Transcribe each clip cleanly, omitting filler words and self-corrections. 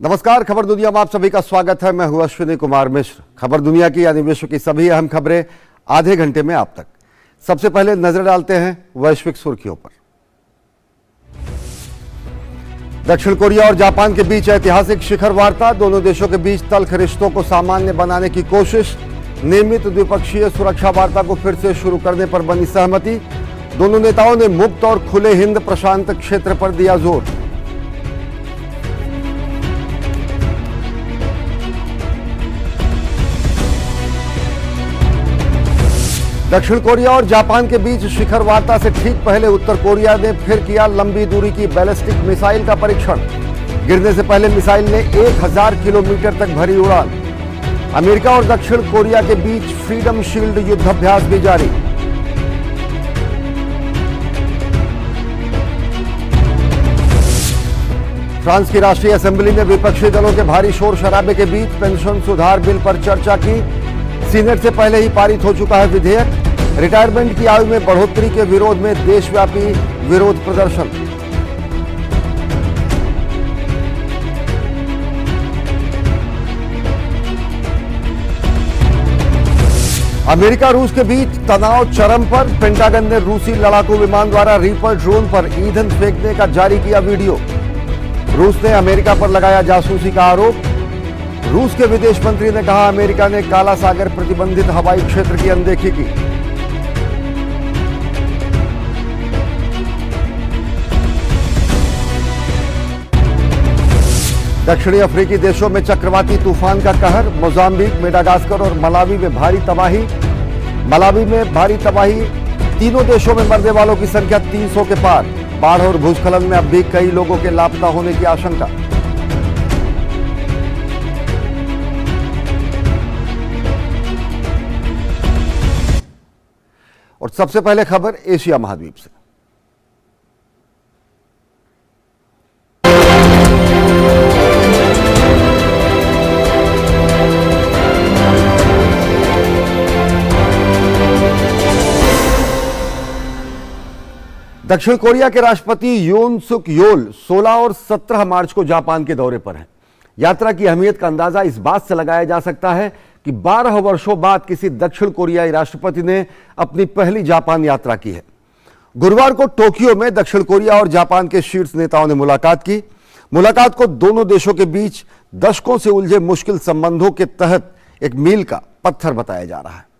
नमस्कार, खबर दुनिया में आप सभी का स्वागत है। मैं हूं अश्विनी कुमार मिश्र। खबर दुनिया की यानी विश्व की सभी अहम खबरें आधे घंटे में आप तक। सबसे पहले नजर डालते हैं वैश्विक सुर्खियों पर। दक्षिण कोरिया और जापान के बीच ऐतिहासिक शिखर वार्ता, दोनों देशों के बीच तल्ख रिश्तों को सामान्य बनाने की कोशिश। नियमित द्विपक्षीय सुरक्षा वार्ता को फिर से शुरू करने पर बनी सहमति। दोनों नेताओं ने मुक्त और खुले हिंद प्रशांत क्षेत्र पर दिया जोर। दक्षिण कोरिया और जापान के बीच शिखर वार्ता से ठीक पहले उत्तर कोरिया ने फिर किया लंबी दूरी की बैलिस्टिक मिसाइल का परीक्षण। गिरने से पहले मिसाइल ने 1000 किलोमीटर तक भरी उड़ान। अमेरिका और दक्षिण कोरिया के बीच फ्रीडम शील्ड युद्धाभ्यास भी जारी। फ्रांस की राष्ट्रीय असेंबली में विपक्षी दलों के भारी शोर शराबे के बीच पेंशन सुधार बिल पर चर्चा की। सीनेट से पहले ही पारित हो चुका है विधेयक। रिटायरमेंट की आयु में बढ़ोतरी के विरोध में देशव्यापी विरोध प्रदर्शन। अमेरिका रूस के बीच तनाव चरम पर। पेंटागन ने रूसी लड़ाकू विमान द्वारा रीपर ड्रोन पर ईंधन फेंकने का जारी किया वीडियो। रूस ने अमेरिका पर लगाया जासूसी का आरोप। रूस के विदेश मंत्री ने कहा अमेरिका ने काला सागर प्रतिबंधित हवाई क्षेत्र की अनदेखी की। दक्षिणी अफ्रीकी देशों में चक्रवाती तूफान का कहर। मोजाम्बिक, मेडागास्कर और मलावी में भारी तबाही। मलावी में भारी तबाही, तीनों देशों में मरने वालों की संख्या 300 के पार। बाढ़ और भूस्खलन में अब भी कई लोगों के लापता होने की आशंका। और सबसे पहले खबर एशिया महाद्वीप से। दक्षिण कोरिया के राष्ट्रपति योन सुक योल 16 और 17 मार्च को जापान के दौरे पर हैं। यात्रा की अहमियत का अंदाजा इस बात से लगाया जा सकता है कि 12 वर्षों बाद किसी दक्षिण कोरियाई राष्ट्रपति ने अपनी पहली जापान यात्रा की है। गुरुवार को टोक्यो में दक्षिण कोरिया और जापान के शीर्ष नेताओं ने मुलाकात की। मुलाकात को दोनों देशों के बीच दशकों से उलझे मुश्किल संबंधों के तहत एक मील का पत्थर बताया जा रहा है।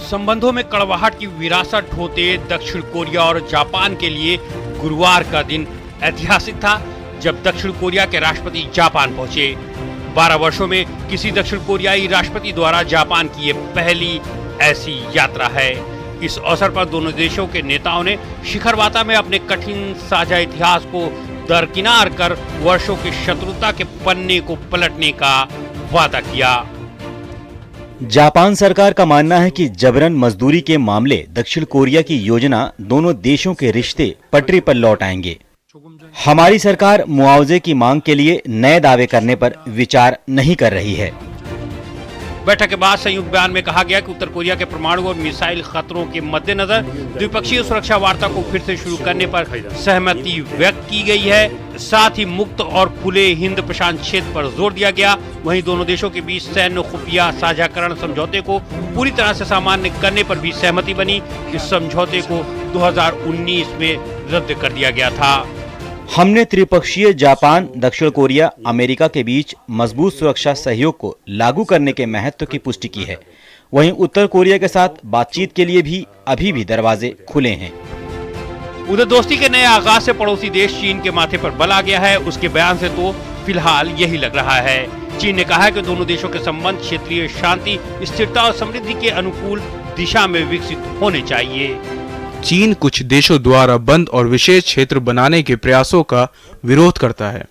संबंधों में कड़वाहट की विरासत ढोते दक्षिण कोरिया और जापान के लिए गुरुवार का दिन ऐतिहासिक था, जब दक्षिण कोरिया के राष्ट्रपति जापान पहुंचे। 12 वर्षों में किसी दक्षिण कोरियाई राष्ट्रपति द्वारा जापान की ये पहली ऐसी यात्रा है। इस अवसर पर दोनों देशों के नेताओं ने शिखर वार्ता में अपने कठिन साझा इतिहास को दरकिनार कर वर्षों की शत्रुता के पन्ने को पलटने का वादा किया। जापान सरकार का मानना है कि जबरन मजदूरी के मामले दक्षिण कोरिया की योजना दोनों देशों के रिश्ते पटरी पर लौट आएंगे। हमारी सरकार मुआवजे की मांग के लिए नए दावे करने पर विचार नहीं कर रही है। बैठक के बाद संयुक्त बयान में कहा गया कि उत्तर कोरिया के परमाणु और मिसाइल खतरों के मद्देनजर द्विपक्षीय सुरक्षा वार्ता को फिर से शुरू करने पर सहमति व्यक्त की गई है। साथ ही मुक्त और खुले हिंद प्रशांत क्षेत्र पर जोर दिया गया। वहीं दोनों देशों के बीच सैन्य खुफिया साझाकरण समझौते को पूरी तरह से सामान्य करने पर भी सहमति बनी। इस समझौते को 2019 में रद्द कर दिया गया था। हमने त्रिपक्षीय जापान, दक्षिण कोरिया, अमेरिका के बीच मजबूत सुरक्षा सहयोग को लागू करने के महत्व की पुष्टि की है। वहीं उत्तर कोरिया के साथ बातचीत के लिए भी अभी भी दरवाजे खुले हैं। उधर दोस्ती के नए आगाज से पड़ोसी देश चीन के माथे पर बल आ गया है। उसके बयान से तो फिलहाल यही लग रहा है। चीन ने कहा है कि दोनों देशों के संबंध क्षेत्रीय शांति, स्थिरता और समृद्धि के अनुकूल दिशा में विकसित होने चाहिए। चीन कुछ देशों द्वारा बंद और विशेष क्षेत्र बनाने के प्रयासों का विरोध करता है।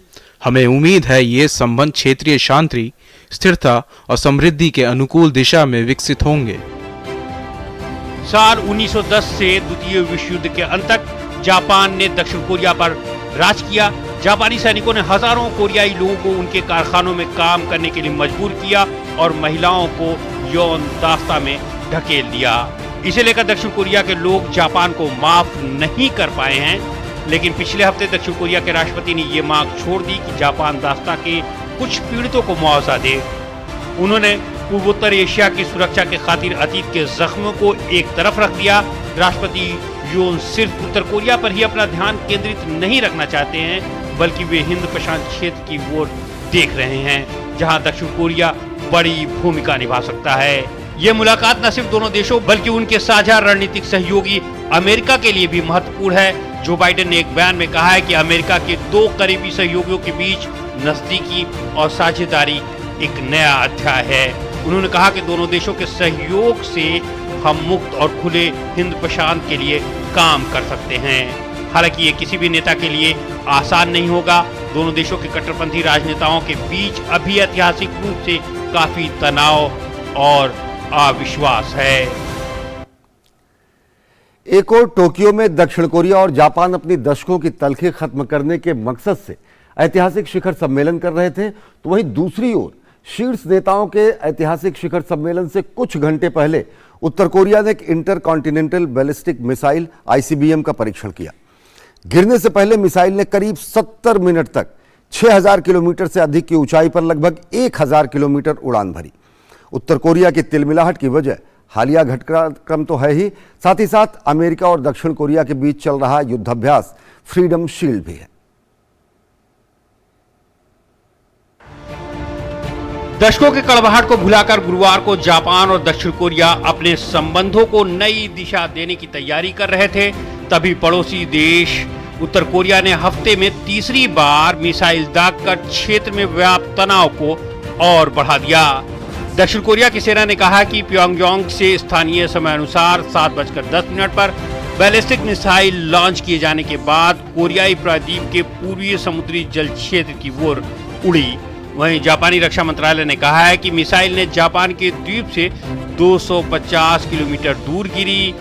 हमें उम्मीद है ये संबंध क्षेत्रीय शांति, स्थिरता और समृद्धि के अनुकूल दिशा में विकसित होंगे। साल 1910 से द्वितीय विश्व युद्ध के अंत तक जापान ने दक्षिण कोरिया पर राज किया। जापानी सैनिकों ने हजारों कोरियाई लोगों को उनके कारखानों में काम करने के लिए मजबूर किया और महिलाओं को यौन दास्ता में ढकेल दिया। इसे लेकर दक्षिण कोरिया के लोग जापान को माफ नहीं कर पाए हैं। लेकिन पिछले हफ्ते दक्षिण कोरिया के राष्ट्रपति ने ये मांग छोड़ दी कि जापान दास्ता के कुछ पीड़ितों को मुआवजा दे। उन्होंने पूर्वोत्तर एशिया की सुरक्षा के खातिर अतीत के जख्मों को एक तरफ रख दिया। राष्ट्रपति यून सिर्फ उत्तर कोरिया पर ही अपना ध्यान केंद्रित नहीं रखना चाहते हैं, बल्कि वे हिंद प्रशांत क्षेत्र की ओर देख रहे हैं, जहां दक्षिण कोरिया बड़ी भूमिका निभा सकता है। ये मुलाकात न सिर्फ दोनों देशों बल्कि उनके साझा रणनीतिक सहयोगी अमेरिका के लिए भी महत्वपूर्ण है। जो बाइडेन ने एक बयान में कहा है कि अमेरिका के दो करीबी सहयोगियों के बीच नजदीकी और साझेदारी एक नया अध्याय है। उन्होंने कहा कि दोनों देशों के सहयोग से हम मुक्त और खुले हिंद प्रशांत के लिए काम कर सकते हैं। हालांकि ये किसी भी नेता के लिए आसान नहीं होगा। दोनों देशों के कट्टरपंथी राजनेताओं के बीच अभी ऐतिहासिक रूप से काफी तनाव और अविश्वास है। एक और टोक्यो में दक्षिण कोरिया और जापान अपनी दशकों की तलखी खत्म करने के मकसद से ऐतिहासिक शिखर सम्मेलन कर रहे थे, तो वहीं दूसरी ओर शीर्ष नेताओं के ऐतिहासिक शिखर सम्मेलन से कुछ घंटे पहले उत्तर कोरिया ने एक इंटरकॉन्टिनेंटल बैलिस्टिक मिसाइल आईसीबीएम का परीक्षण किया। गिरने से पहले मिसाइल ने करीब 70 मिनट तक 6000 किलोमीटर से अधिक की ऊंचाई पर लगभग 1000 किलोमीटर उड़ान भरी। उत्तर कोरिया की तिलमिलाहट की वजह हालिया घटनाक्रम तो है ही, साथ ही साथ अमेरिका और दक्षिण कोरिया के बीच चल रहा युद्धाभ्यास फ्रीडम शील्ड भी है। दशकों के कड़वाहट को भुलाकर गुरुवार को जापान और दक्षिण कोरिया अपने संबंधों को नई दिशा देने की तैयारी कर रहे थे। तभी पड़ोसी देश उत्तर कोरिया ने हफ्ते में तीसरी बार मिसाइल दागकर क्षेत्र में व्याप्त तनाव को और बढ़ा दिया। दक्षिण कोरिया की सेना ने कहा कि प्योंगयांग से स्थानीय समय अनुसार 7:10 पर बैलिस्टिक मिसाइल लॉन्च किए जाने के बाद कोरियाई प्रायद्वीप के पूर्वी समुद्री जल क्षेत्र की ओर उड़ी। वहीं जापानी रक्षा मंत्रालय ने कहा है कि मिसाइल ने जापान के द्वीप से 250 किलोमीटर दूर गिरी।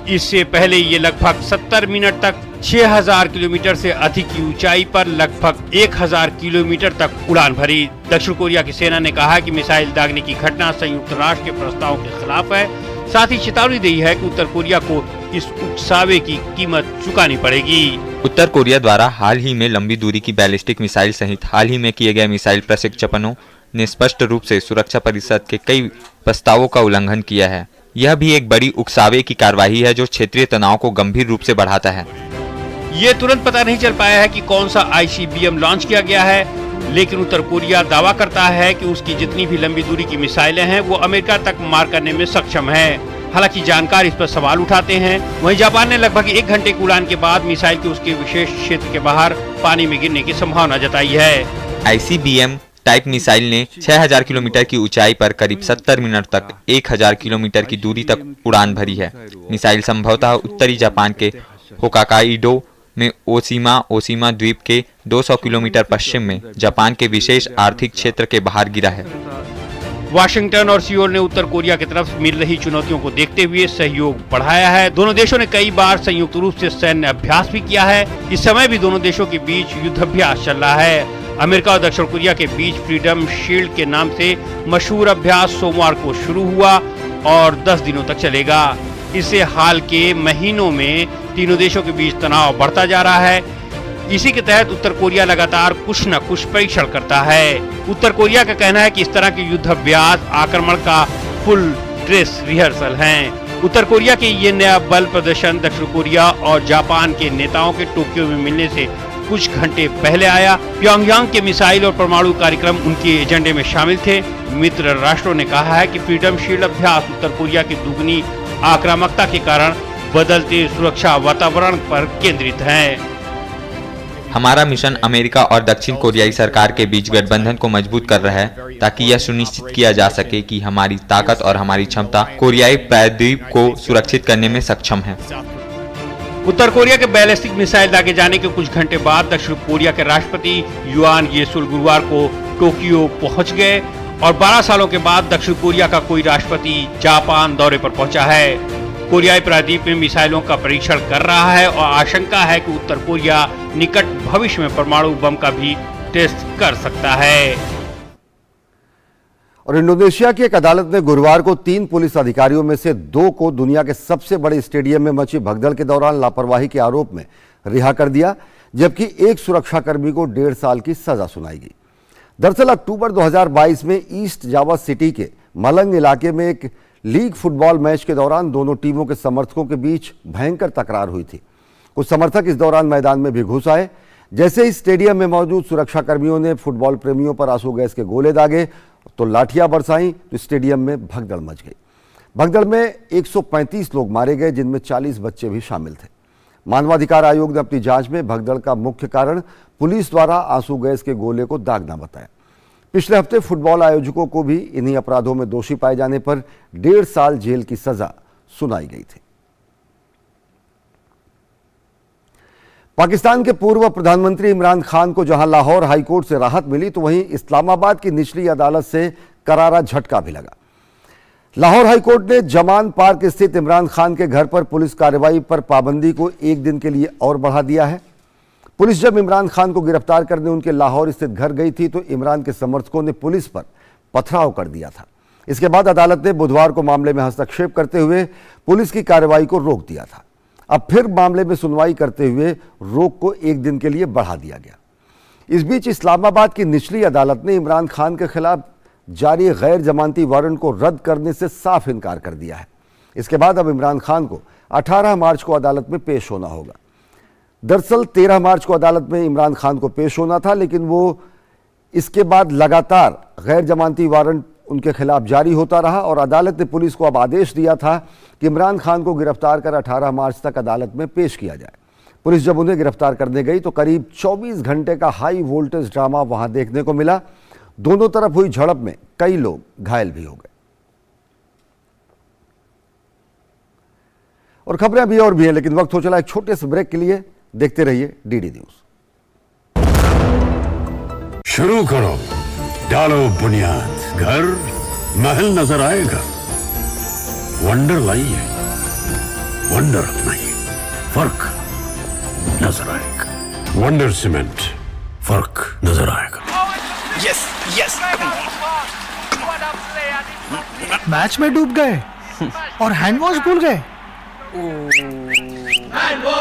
इससे पहले ये लगभग 70 मिनट तक 6000 किलोमीटर से अधिक की ऊंचाई पर लगभग 1000 किलोमीटर तक उड़ान भरी। दक्षिण कोरिया की सेना ने कहा कि मिसाइल दागने की घटना संयुक्त राष्ट्र के प्रस्ताव के खिलाफ है। साथ ही चेतावनी दी है कि उत्तर कोरिया को इस उकसावे की कीमत चुकानी पड़ेगी। उत्तर कोरिया द्वारा हाल ही में लंबी दूरी की बैलिस्टिक मिसाइल सहित हाल ही में किए गए मिसाइल प्रक्षेपणों ने स्पष्ट रूप से सुरक्षा परिषद के कई प्रस्तावों का उल्लंघन किया है। यह भी एक बड़ी उकसावे की कार्रवाई है जो क्षेत्रीय तनाव को गंभीर रूप से बढ़ाता है। ये तुरंत पता नहीं चल पाया है कि कौन सा आईसीबीएम लॉन्च किया गया है, लेकिन उत्तर कोरिया दावा करता है कि उसकी जितनी भी लंबी दूरी की मिसाइलें हैं वो अमेरिका तक मार करने में सक्षम है। हालांकि जानकार इस पर सवाल उठाते हैं। वहीं जापान ने लगभग 1 घंटे की उड़ान के बाद मिसाइल के उसके विशेष क्षेत्र के बाहर पानी में गिरने की संभावना जताई है। आईसीबीएम टाइप मिसाइल ने 6000 किलोमीटर की ऊंचाई पर करीब 70 मिनट तक 1000 किलोमीटर की दूरी तक उड़ान भरी है। मिसाइल संभवतः उत्तरी जापान के होकाकाइडो में ओशिमा द्वीप के 200 किलोमीटर पश्चिम में जापान के विशेष आर्थिक क्षेत्र के बाहर गिरा है। वाशिंगटन और सियोल ने उत्तर कोरिया की तरफ मिल रही चुनौतियों को देखते हुए सहयोग बढ़ाया है। दोनों देशों ने कई बार संयुक्त रूप से सैन्य अभ्यास भी किया है। इस समय भी दोनों देशों के बीच युद्धाभ्यास चल रहा है। अमेरिका और दक्षिण कोरिया के बीच फ्रीडम शील्ड के नाम से मशहूर अभ्यास सोमवार को शुरू हुआ और 10 दिनों तक चलेगा। इससे हाल के महीनों में तीनों देशों के बीच तनाव बढ़ता जा रहा है। इसी के तहत उत्तर कोरिया लगातार कुछ न कुछ परीक्षण करता है। उत्तर कोरिया का कहना है कि इस तरह के युद्धाभ्यास आक्रमण का फुल ड्रेस रिहर्सल हैं। उत्तर कोरिया के ये नया बल प्रदर्शन दक्षिण कोरिया और जापान के नेताओं के टोक्यो में मिलने से कुछ घंटे पहले आया। प्योंगयांग के मिसाइल और परमाणु कार्यक्रम उनके एजेंडे में शामिल थे। मित्र राष्ट्रों ने कहा है कि फ्रीडम शील्ड अभ्यास उत्तर कोरिया की दुगनी आक्रामकता के कारण बदलते सुरक्षा वातावरण पर केंद्रित है। हमारा मिशन अमेरिका और दक्षिण कोरियाई सरकार के बीच गठबंधन को मजबूत कर रहा है ताकि यह सुनिश्चित किया जा सके कि हमारी ताकत और हमारी क्षमता कोरियाई प्रायद्वीप को सुरक्षित करने में सक्षम है। उत्तर कोरिया के बैलिस्टिक मिसाइल दागे जाने के कुछ घंटे बाद दक्षिण कोरिया के राष्ट्रपति यूआन येसुल गुरुवार को टोक्यो पहुंच गए और 12 सालों के बाद दक्षिण कोरिया का कोई राष्ट्रपति जापान दौरे पर पहुंचा है। कोरियाई प्रायद्वीप में मिसाइलों का परीक्षण कर रहा है और आशंका है कि उत्तर कोरिया निकट भविष्य में परमाणु बम का भी टेस्ट कर सकता है। और इंडोनेशिया की एक अदालत ने गुरुवार को 3 पुलिस अधिकारियों में से 2 को दुनिया के सबसे बड़े स्टेडियम में मची भगदड़ के दौरान लापरवाही के आरोप में रिहा कर दिया, जबकि एक सुरक्षाकर्मी को 1.5 साल की सजा सुनाई गई। दरअसल अक्टूबर 2022 में ईस्ट जावा सिटी के मलंग इलाके में एक लीग फुटबॉल मैच के दौरान दोनों टीमों के समर्थकों के बीच भयंकर तकरार हुई थी। कुछ समर्थक इस दौरान मैदान में भी घुस आए। जैसे ही स्टेडियम में मौजूद सुरक्षाकर्मियों ने फुटबॉल प्रेमियों पर आंसू गैस के गोले दागे तो लाठियां बरसाईं, तो स्टेडियम में भगदड़ मच गई। भगदड़ में 135 लोग मारे गए, जिनमें 40 बच्चे भी शामिल थे। मानवाधिकार आयोग ने अपनी जांच में भगदड़ का मुख्य कारण पुलिस द्वारा आंसू गैस के गोले को दागना बताया। पिछले हफ्ते फुटबॉल आयोजकों को भी इन्हीं अपराधों में दोषी पाए जाने पर 1.5 साल जेल की सजा सुनाई गई थी। पाकिस्तान के पूर्व प्रधानमंत्री इमरान खान को जहां लाहौर हाईकोर्ट से राहत मिली, तो वहीं इस्लामाबाद की निचली अदालत से करारा झटका भी लगा। लाहौर हाईकोर्ट ने जमान पार्क स्थित इमरान खान के घर पर पुलिस कार्रवाई पर पाबंदी को 1 दिन के लिए और बढ़ा दिया है। पुलिस जब इमरान खान को गिरफ्तार करने उनके लाहौर स्थित घर गई थी, तो इमरान के समर्थकों ने पुलिस पर पथराव कर दिया था। इसके बाद अदालत ने बुधवार को मामले में हस्तक्षेप करते हुए पुलिस की कार्रवाई को रोक दिया था। अब फिर मामले में सुनवाई करते हुए रोक को 1 दिन के लिए बढ़ा दिया गया। इस बीच इस्लामाबाद की निचली अदालत ने इमरान खान के खिलाफ जारी गैर जमानती वारंट को रद्द करने से साफ इनकार कर दिया है। इसके बाद अब इमरान खान को 18 मार्च को अदालत में पेश होना होगा। दरअसल 13 मार्च को अदालत में इमरान खान को पेश होना था, लेकिन वो इसके बाद लगातार गैर जमानती वारंट उनके खिलाफ जारी होता रहा और अदालत ने पुलिस को अब आदेश दिया था कि इमरान खान को गिरफ्तार कर 18 मार्च तक अदालत में पेश किया जाए। पुलिस जब उन्हें गिरफ्तार करने गई तो करीब 24 घंटे का हाई वोल्टेज ड्रामा वहां देखने को मिला। दोनों तरफ हुई झड़प में कई लोग घायल भी हो गए। और खबरें अभी और भी हैं, लेकिन वक्त हो चला एक छोटे से ब्रेक के लिए। देखते रहिए डीडी न्यूज। शुरू करो, डालो बुनियाद, घर महल नजर आएगा। वंडर लाइए, वंडर अपनाइए, फर्क नजर आएगा। वंडर सीमेंट, फर्क नजर आएगा। यस यस, मैच में डूब गए और हैंड वॉश भूल गए।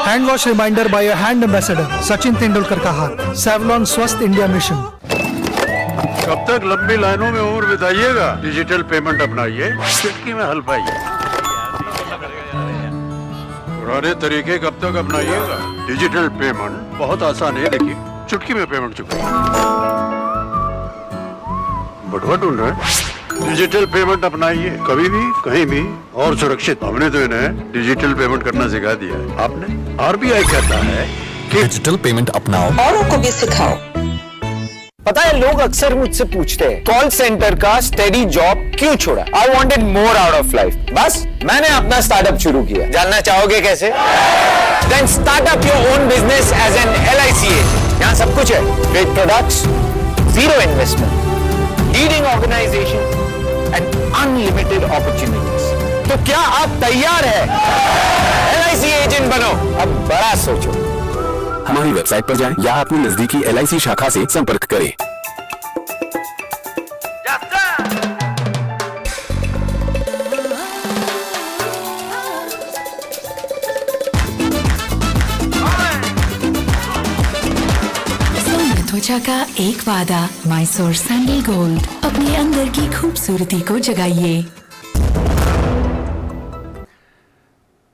Hand wash reminder by hand ambassador Sachin Tendulkar का हाथ। सेवलॉन स्वस्थ इंडिया मिशन। कब तक लंबी लाइनों में उम्र बिताइएगा? डिजिटल पेमेंट अपनाइए, चुटकी में हल पाइए। पुराने तरीके कब तक अपनाइएगा? डिजिटल पेमेंट बहुत आसान है, देखिए चुटकी में पेमेंट चुकाइए। बटुआ ढूंढ रहे हैं? डिजिटल पेमेंट अपनाइए, कभी भी कहीं भी और सुरक्षित। हमने तो इन्हें डिजिटल पेमेंट करना सिखा दिया है। आपने? आरबीआई कहता है कि डिजिटल पेमेंट अपनाओ, औरों को भी सिखाओ। पता है, लोग अक्सर मुझसे पूछते हैं कॉल सेंटर का स्टेडी जॉब क्यों छोड़ा? I wanted more out of life. बस मैंने अपना स्टार्टअप शुरू किया। जानना चाहोगे कैसे? Then start up your own business as an LIC agent. यहाँ सब कुछ है, great products, zero investment, leading organisation and unlimited opportunities. तो क्या आप तैयार हैं? LIC एजेंट बनो, अब बड़ा सोचो। हमारी वेबसाइट पर जाएं या अपनी नजदीकी LIC शाखा से संपर्क करें। त्वचा का एक वादा, मैसूर सैंडल गोल्ड। अपने अंदर की खूबसूरती को जगाइए।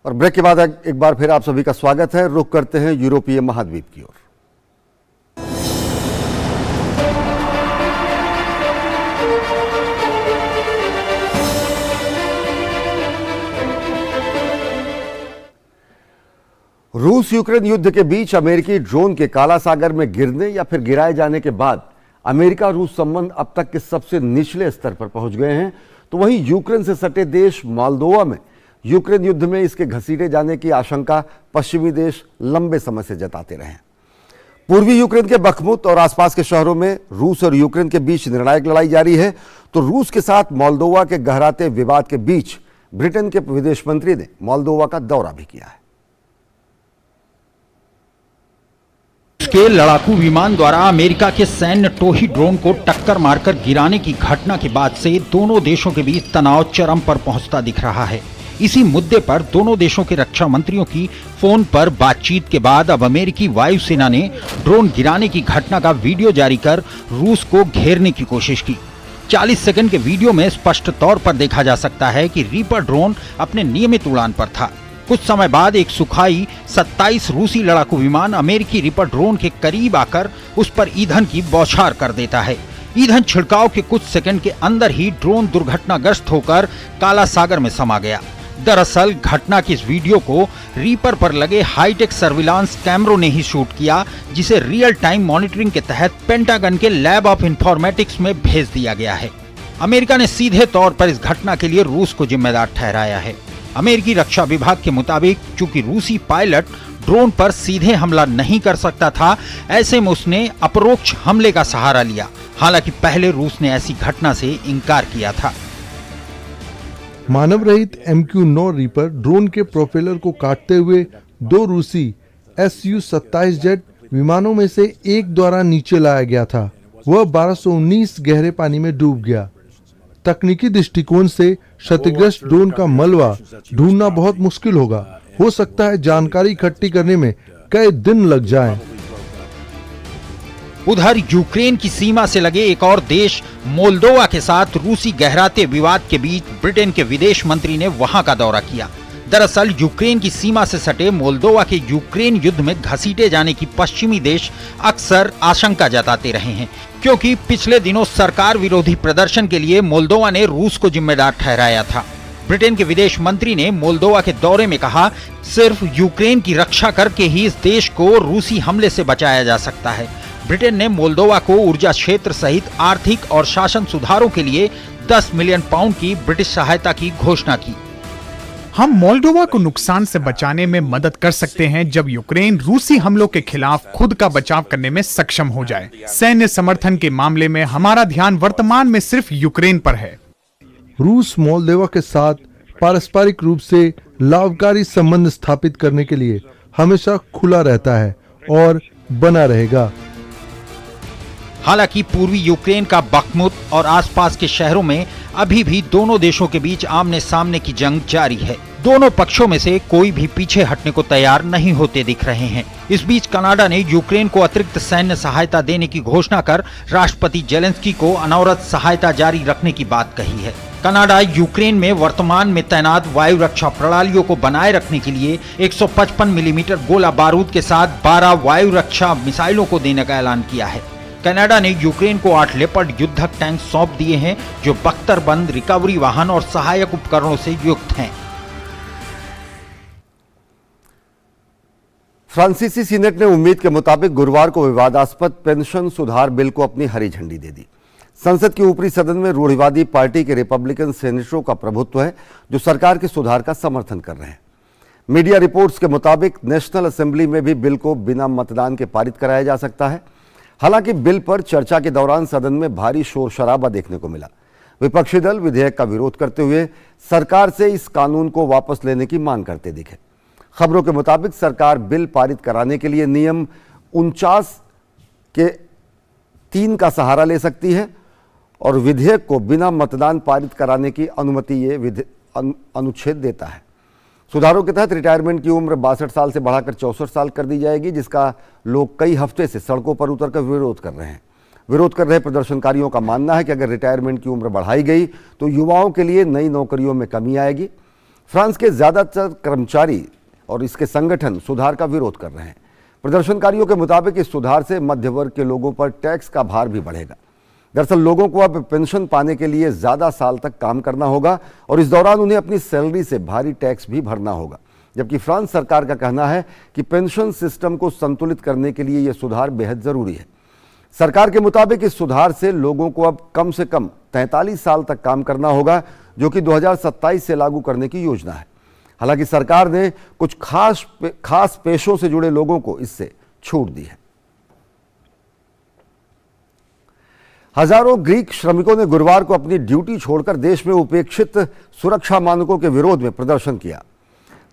और ब्रेक के बाद एक बार फिर आप सभी का स्वागत है। रुख करते हैं यूरोपीय महाद्वीप की ओर। रूस यूक्रेन युद्ध के बीच अमेरिकी ड्रोन के काला सागर में गिरने या फिर गिराए जाने के बाद अमेरिका रूस संबंध अब तक के सबसे निचले स्तर पर पहुंच गए हैं। तो वहीं यूक्रेन से सटे देश मोल्दोवा में यूक्रेन युद्ध में इसके घसीटे जाने की आशंका पश्चिमी देश लंबे समय से जताते रहे हैं। पूर्वी यूक्रेन के बखमुत और आसपास के शहरों में रूस और यूक्रेन के बीच निर्णायक लड़ाई जारी है। तो रूस के साथ मोल्दोवा के गहराते विवाद के बीच ब्रिटेन के विदेश मंत्री ने मोल्दोवा का दौरा भी किया है। के लड़ाकू विमान द्वारा अमेरिका के सैन्य टोही ड्रोन को टक्कर मारकर गिराने की घटना के बाद से दोनों देशों के बीच तनाव चरम पर पहुंचता दिख रहा है। इसी मुद्दे पर दोनों देशों के रक्षा मंत्रियों की फोन पर बातचीत के बाद अब अमेरिकी वायुसेना ने ड्रोन गिराने की घटना का वीडियो जारी कर रूस को घेरने की कोशिश की। 40 सेकंड के वीडियो में स्पष्ट तौर पर देखा जा सकता है कि रीपर ड्रोन अपने नियमित उड़ान पर था। कुछ समय बाद एक सुखाई 27 रूसी लड़ाकू विमान अमेरिकी रीपर ड्रोन के करीब आकर उस पर ईंधन की बौछार कर देता है। ईंधन छिड़काव के कुछ सेकंड के अंदर ही ड्रोन दुर्घटनाग्रस्त होकर काला सागर में समा गया। दरअसल घटना की इस वीडियो को रीपर पर लगे हाईटेक सर्विलांस कैमरों ने ही शूट किया, जिसे रियल टाइम मॉनिटरिंग के तहत पेंटागन के लैब ऑफ इंफॉर्मेटिक्स में भेज दिया गया है। अमेरिका ने सीधे तौर पर इस घटना के लिए रूस को जिम्मेदार ठहराया है। अमेरिकी रक्षा विभाग के मुताबिक चूंकि रूसी पायलट ड्रोन पर सीधे हमला नहीं कर सकता था, ऐसे में उसने अपरोक्ष हमले का सहारा लिया। हालांकि पहले रूस ने ऐसी घटना से इनकार किया था। मानव रहित MQ-9 रीपर ड्रोन के प्रोपेलर को काटते हुए 2 रूसी Su-27 जेट विमानों में से एक द्वारा नीचे लाया गया था। वह 1219 गहरे पानी में डूब गया। तकनीकी दृष्टिकोण से क्षतिग्रस्त ड्रोन का मलबा ढूंढना बहुत मुश्किल होगा। हो सकता है जानकारी इकट्ठी करने में कई दिन लग जाएं। उधर यूक्रेन की सीमा से लगे एक और देश मोल्दोवा के साथ रूसी गहराते विवाद के बीच ब्रिटेन के विदेश मंत्री ने वहां का दौरा किया। दरअसल यूक्रेन की सीमा से सटे मोल्दोवा के यूक्रेन युद्ध में घसीटे जाने की पश्चिमी देश अक्सर आशंका जताते रहे हैं, क्योंकि पिछले दिनों सरकार विरोधी प्रदर्शन के लिए मोल्दोवा ने रूस को जिम्मेदार ठहराया था। ब्रिटेन के विदेश मंत्री ने मोल्दोवा के दौरे में कहा, सिर्फ यूक्रेन की रक्षा करके ही इस देश को रूसी हमले से बचाया जा सकता है। ब्रिटेन ने मोल्दोवा को ऊर्जा क्षेत्र सहित आर्थिक और शासन सुधारों के लिए 10 मिलियन पाउंड की ब्रिटिश सहायता की घोषणा की। हम मोल्दोवा को नुकसान से बचाने में मदद कर सकते हैं जब यूक्रेन रूसी हमलों के खिलाफ खुद का बचाव करने में सक्षम हो जाए। सैन्य समर्थन के मामले में हमारा ध्यान वर्तमान में सिर्फ यूक्रेन पर है। रूस मोल्दोवा के साथ पारस्परिक रूप से लाभकारी संबंध स्थापित करने के लिए हमेशा खुला रहता है और बना रहेगा। हालांकि पूर्वी यूक्रेन का बखमुत और आसपास के शहरों में अभी भी दोनों देशों के बीच आमने सामने की जंग जारी है। दोनों पक्षों में से कोई भी पीछे हटने को तैयार नहीं होते दिख रहे हैं। इस बीच कनाडा ने यूक्रेन को अतिरिक्त सैन्य सहायता देने की घोषणा कर राष्ट्रपति जेलेंस्की को अनवरत सहायता जारी रखने की बात कही है। कनाडा यूक्रेन में वर्तमान में तैनात वायु रक्षा प्रणालियों को बनाए रखने के लिए 155 मिलीमीटर गोला बारूद के साथ 12 वायु रक्षा मिसाइलों को देने का ऐलान किया है। कनाडा ने यूक्रेन को 8 लेपर्ड युद्धक टैंक सौंप दिए हैं, जो बख्तरबंद रिकवरी वाहन और सहायक उपकरणों से युक्त हैं। फ्रांसीसी सीनेट ने उम्मीद के मुताबिक गुरुवार को विवादास्पद पेंशन सुधार बिल को अपनी हरी झंडी दे दी। संसद के ऊपरी सदन में रूढ़िवादी पार्टी के रिपब्लिकन सेनेटरों का प्रभुत्व है, जो सरकार के सुधार का समर्थन कर रहे हैं। मीडिया रिपोर्ट्स के मुताबिक नेशनल असेंबली में भी बिल को बिना मतदान के पारित कराया जा सकता है। हालांकि बिल पर चर्चा के दौरान सदन में भारी शोर शराबा देखने को मिला। विपक्षी दल विधेयक का विरोध करते हुए सरकार से इस कानून को वापस लेने की मांग करते दिखे। खबरों के मुताबिक सरकार बिल पारित कराने के लिए नियम 49 के 3 का सहारा ले सकती है और विधेयक को बिना मतदान पारित कराने की अनुमति ये अनुच्छेद देता है। सुधारों के तहत रिटायरमेंट की उम्र 62 साल से बढ़ाकर 64 साल कर दी जाएगी, जिसका लोग कई हफ्ते से सड़कों पर उतरकर विरोध कर रहे हैं। विरोध कर रहे प्रदर्शनकारियों का मानना है कि अगर रिटायरमेंट की उम्र बढ़ाई गई तो युवाओं के लिए नई नौकरियों में कमी आएगी। फ्रांस के ज़्यादातर कर्मचारी और इसके संगठन सुधार का विरोध कर रहे हैं। प्रदर्शनकारियों के मुताबिक इस सुधार से मध्य वर्ग के लोगों पर टैक्स का भार भी बढ़ेगा। दरअसल लोगों को अब पेंशन पाने के लिए ज़्यादा साल तक काम करना होगा और इस दौरान उन्हें अपनी सैलरी से भारी टैक्स भी भरना होगा। जबकि फ्रांस सरकार का कहना है कि पेंशन सिस्टम को संतुलित करने के लिए यह सुधार बेहद ज़रूरी है। सरकार के मुताबिक इस सुधार से लोगों को अब कम से कम 43 साल तक काम करना होगा, जो कि 2027 से लागू करने की योजना है। हालांकि सरकार ने कुछ खास पेशों से जुड़े लोगों को इससे छूट दी है। हजारों ग्रीक श्रमिकों ने गुरुवार को अपनी ड्यूटी छोड़कर देश में उपेक्षित सुरक्षा मानकों के विरोध में प्रदर्शन किया।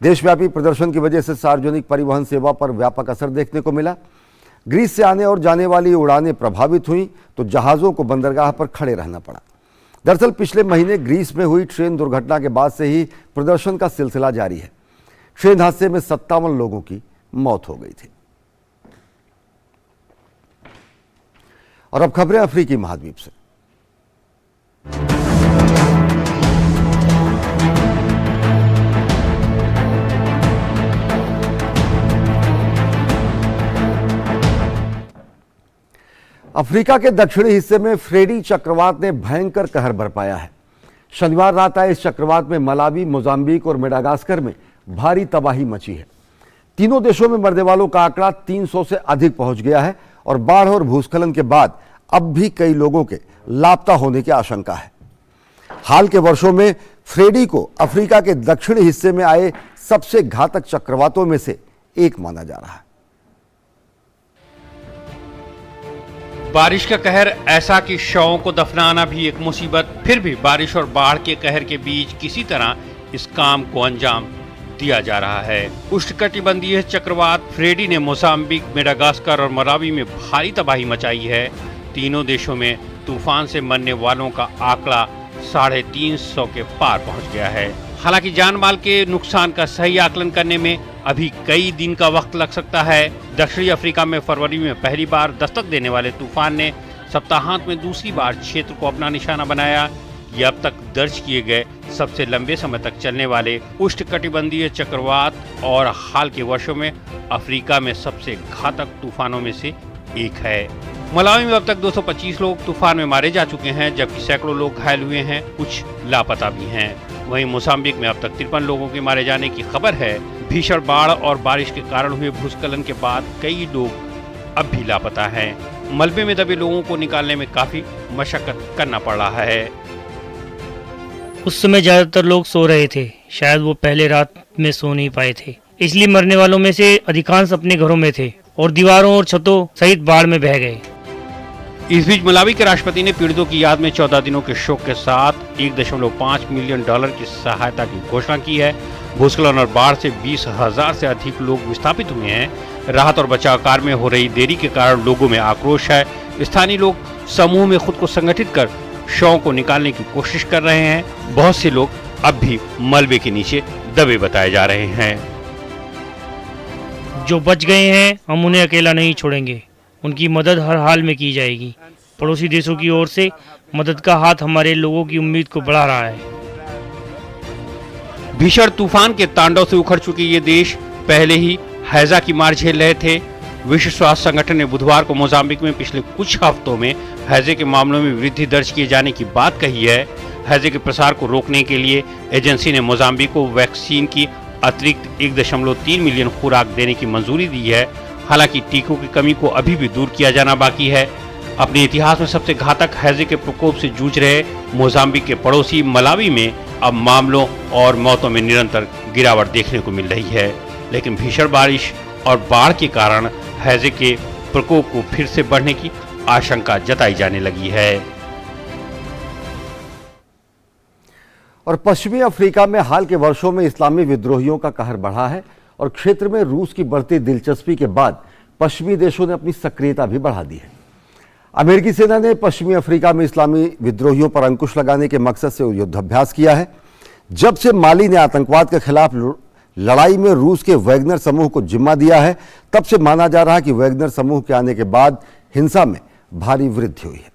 देशव्यापी प्रदर्शन की वजह से सार्वजनिक परिवहन सेवा पर व्यापक असर देखने को मिला। ग्रीस से आने और जाने वाली उड़ानें प्रभावित हुई तो जहाज़ों को बंदरगाह पर खड़े रहना पड़ा। दरअसल पिछले महीने ग्रीस में हुई ट्रेन दुर्घटना के बाद से ही प्रदर्शन का सिलसिला जारी है। ट्रेन हादसे में 57 लोगों की मौत हो गई थी। और अब खबरें अफ्रीकी महाद्वीप से। अफ्रीका के दक्षिणी हिस्से में फ्रेडी चक्रवात ने भयंकर कहर बरपाया है। शनिवार रात आए इस चक्रवात में मलावी, मोजाम्बिक और मेडागास्कर में भारी तबाही मची है। तीनों देशों में मरने वालों का आंकड़ा 300 से अधिक पहुंच गया है और बाढ़ और भूस्खलन के बाद अब भी कई लोगों के लापता होने की आशंका है। हाल के वर्षों में फ्रेडी को अफ्रीका के दक्षिणी हिस्से में आए सबसे घातक चक्रवातों में से एक माना जा रहा है। बारिश का कहर ऐसा कि शवों को दफनाना भी एक मुसीबत। फिर भी बारिश और बाढ़ के कहर के बीच किसी तरह इस काम को अंजाम दिया जा रहा है। उष्णकटिबंधीय चक्रवात फ्रेडी ने मोजाम्बिक, मेडागास्कर और मलावी में भारी तबाही मचाई है। तीनों देशों में तूफान से मरने वालों का आंकड़ा 350 के पार पहुंच गया है। हालांकि जान माल के नुकसान का सही आकलन करने में अभी कई दिन का वक्त लग सकता है। दक्षिणी अफ्रीका में फरवरी में पहली बार दस्तक देने वाले तूफान ने सप्ताहांत में दूसरी बार क्षेत्र को अपना निशाना बनाया। ये अब तक दर्ज किए गए सबसे लंबे समय तक चलने वाले उष्णकटिबंधीय चक्रवात और हाल के वर्षों में अफ्रीका में सबसे घातक तूफानों में से एक है। मलावी में अब तक 225 लोग तूफान में मारे जा चुके हैं, जबकि सैकड़ों लोग घायल हुए हैं, कुछ लापता भी हैं। वहीं मोजाम्बिक में अब तक 53 लोगों के मारे जाने की खबर है। भीषण बाढ़ और बारिश के कारण हुए भूस्खलन के बाद कई लोग अब भी लापता हैं। मलबे में दबे लोगों को निकालने में काफी मशक्कत करना पड़ रहा है। उस समय ज्यादातर लोग सो रहे थे, शायद वो पहले रात में सो नहीं पाए थे, इसलिए मरने वालों में से अधिकांश अपने घरों में थे और दीवारों और छतों सहित बाढ़ में बह गए। इस बीच मलावी के राष्ट्रपति ने पीड़ितों की याद में 14 दिनों के शोक के साथ $1.5 मिलियन की सहायता की घोषणा की है। भूस्खलन और बाढ़ से 20,000 से अधिक लोग विस्थापित हुए हैं। राहत और बचाव कार्य में हो रही देरी के कारण लोगों में आक्रोश है। स्थानीय लोग समूह में खुद को संगठित कर शवों को निकालने की कोशिश कर रहे हैं। बहुत से लोग अब भी मलबे के नीचे दबे बताए जा रहे हैं। जो बच गए हैं हम उन्हें अकेला नहीं छोड़ेंगे, उनकी मदद हर हाल में की जाएगी। पड़ोसी देशों की ओर से मदद का हाथ हमारे लोगों की उम्मीद को बढ़ा रहा है। भीषण तूफान के तांडव से उखड़ चुके ये देश पहले ही हैजा की मार झेल रहे थे। विश्व स्वास्थ्य संगठन ने बुधवार को मोजाम्बिक में पिछले कुछ हफ्तों में हैजे के मामलों में वृद्धि दर्ज किए जाने की बात कही है। हैजे के प्रसार को रोकने के लिए एजेंसी ने मोजाम्बिक को वैक्सीन की अतिरिक्त 1.3 मिलियन खुराक देने की मंजूरी दी है। हालांकि टीकों की कमी को अभी भी दूर किया जाना बाकी है। अपने इतिहास में सबसे घातक हैजे के प्रकोप से जूझ रहे मोजाम्बिक के पड़ोसी मलावी में अब मामलों और मौतों में निरंतर गिरावट देखने को मिल रही है। लेकिन भीषण बारिश और बाढ़ के कारण हैजे के प्रकोप को फिर से बढ़ने की आशंका जताई जाने लगी है। और पश्चिमी अफ्रीका में हाल के वर्षों में इस्लामी विद्रोहियों का कहर बढ़ा है और क्षेत्र में रूस की बढ़ती दिलचस्पी के बाद पश्चिमी देशों ने अपनी सक्रियता भी बढ़ा दी है। अमेरिकी सेना ने पश्चिमी अफ्रीका में इस्लामी विद्रोहियों पर अंकुश लगाने के मकसद से युद्धाभ्यास किया है। जब से माली ने आतंकवाद के खिलाफ लड़ाई में रूस के वैगनर समूह को जिम्मा दिया है, तब से माना जा रहा है कि वैगनर समूह के आने के बाद हिंसा में भारी वृद्धि हुई है।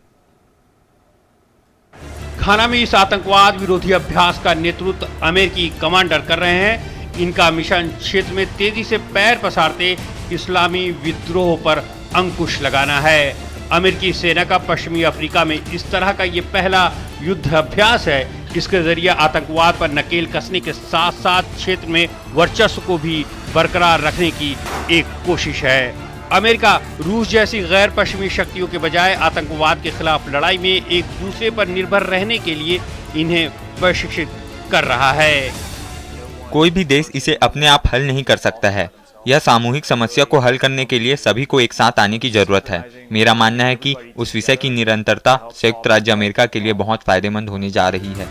घाना में इस आतंकवाद विरोधी अभ्यास का नेतृत्व अमेरिकी कमांडर कर रहे हैं। इनका मिशन क्षेत्र में तेजी से पैर पसारते इस्लामी विद्रोह पर अंकुश लगाना है। अमेरिकी सेना का पश्चिमी अफ्रीका में इस तरह का ये पहला युद्ध अभ्यास है। इसके जरिए आतंकवाद पर नकेल कसने के साथ साथ क्षेत्र में वर्चस्व को भी बरकरार रखने की एक कोशिश है। अमेरिका रूस जैसी गैर पश्चिमी शक्तियों के बजाय आतंकवाद के खिलाफ लड़ाई में एक दूसरे पर निर्भर रहने के लिए इन्हें प्रशिक्षित कर रहा है। कोई भी देश इसे अपने आप हल नहीं कर सकता है। यह सामूहिक समस्या को हल करने के लिए सभी को एक साथ आने की जरूरत है। मेरा मानना है कि उस विषय की निरंतरता संयुक्त राज्य अमेरिका के लिए बहुत फायदेमंद होने जा रही है।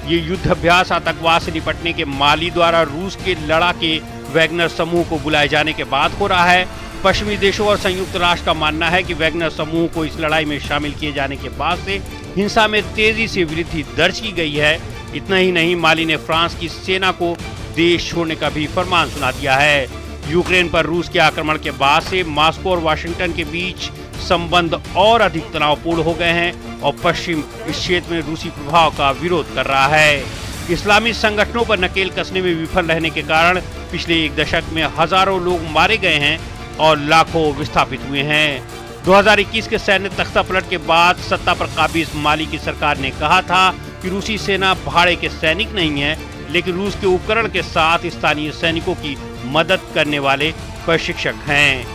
ये युद्ध अभ्यास आतंकवाद से निपटने के माली द्वारा रूस के लड़ाके वैगनर समूह को बुलाए जाने के बाद हो रहा है। पश्चिमी देशों और संयुक्त राष्ट्र का मानना है कि वैगनर समूह को इस लड़ाई में शामिल किए जाने के बाद से हिंसा में तेजी से वृद्धि दर्ज की गई है। इतना ही नहीं, माली ने फ्रांस की सेना को देश छोड़ने का भी फरमान सुना दिया है। यूक्रेन पर रूस के आक्रमण के बाद से मॉस्को और वाशिंगटन के बीच संबंध और अधिक तनावपूर्ण हो गए हैं और पश्चिम इस क्षेत्र में रूसी प्रभाव का विरोध कर रहा है। इस्लामी संगठनों पर नकेल कसने में विफल रहने के कारण पिछले एक दशक में हजारों लोग मारे गए हैं और लाखों विस्थापित हुए हैं। 2021 के सैन्य तख्तापलट के बाद सत्ता पर काबिज माली की सरकार ने कहा था कि रूसी सेना भाड़े के सैनिक नहीं है, लेकिन रूस के उपकरण के साथ स्थानीय सैनिकों की मदद करने वाले प्रशिक्षक हैं।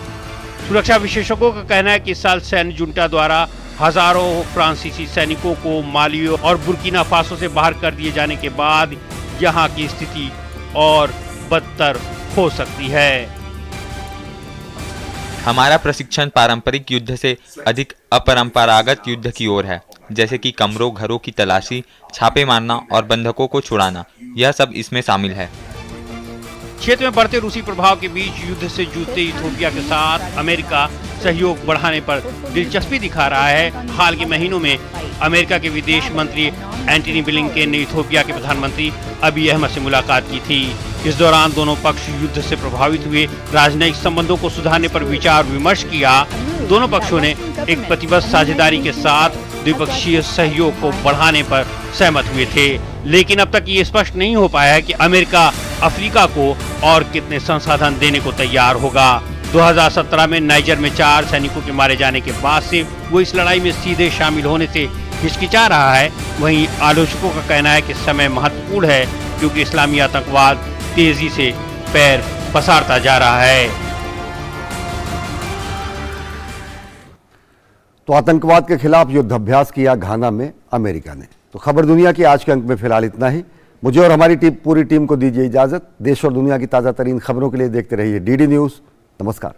सुरक्षा विशेषज्ञों का कहना है कि इस साल सैन्य जुंटा द्वारा हजारों फ्रांसीसी सैनिकों को माली और बुर्किना फासो से बाहर कर दिए जाने के बाद यहाँ की स्थिति और बदतर हो सकती है। हमारा प्रशिक्षण पारंपरिक युद्ध से अधिक अपरंपरागत युद्ध की ओर है, जैसे कि कमरों, घरों की तलाशी, छापे मारना और बंधकों को छुड़ाना, यह सब इसमें शामिल है। क्षेत्र में बढ़ते रूसी प्रभाव के बीच युद्ध से जूझते इथियोपिया के साथ अमेरिका सहयोग बढ़ाने पर दिलचस्पी दिखा रहा है। हाल के महीनों में अमेरिका के विदेश मंत्री एंटनी ब्लिंकेन ने इथियोपिया के प्रधानमंत्री अबी अहमद से मुलाकात की थी। इस दौरान दोनों पक्ष युद्ध से प्रभावित हुए राजनयिक संबंधों को सुधारने पर विचार विमर्श किया। दोनों पक्षों ने एक प्रतिबद्ध साझेदारी के साथ द्विपक्षीय सहयोग को बढ़ाने पर सहमत हुए थे, लेकिन अब तक ये स्पष्ट नहीं हो पाया है कि अमेरिका अफ्रीका को और कितने संसाधन देने को तैयार होगा। 2017 में नाइजर में 4 सैनिकों के मारे जाने के बाद से वो इस लड़ाई में सीधे शामिल होने से हिचकिचा रहा है। वहीं आलोचकों का कहना है कि समय महत्वपूर्ण है, क्योंकि इस्लामी आतंकवाद तेजी से पैर पसारता जा रहा है। तो आतंकवाद के खिलाफ युद्धाभ्यास किया घाना में अमेरिका ने। तो खबर दुनिया के आज के अंक में फिलहाल इतना ही। मुझे और हमारी पूरी टीम को दीजिए इजाजत। देश और दुनिया की ताजा तरीन खबरों के लिए देखते रहिए डीडी न्यूज। नमस्कार।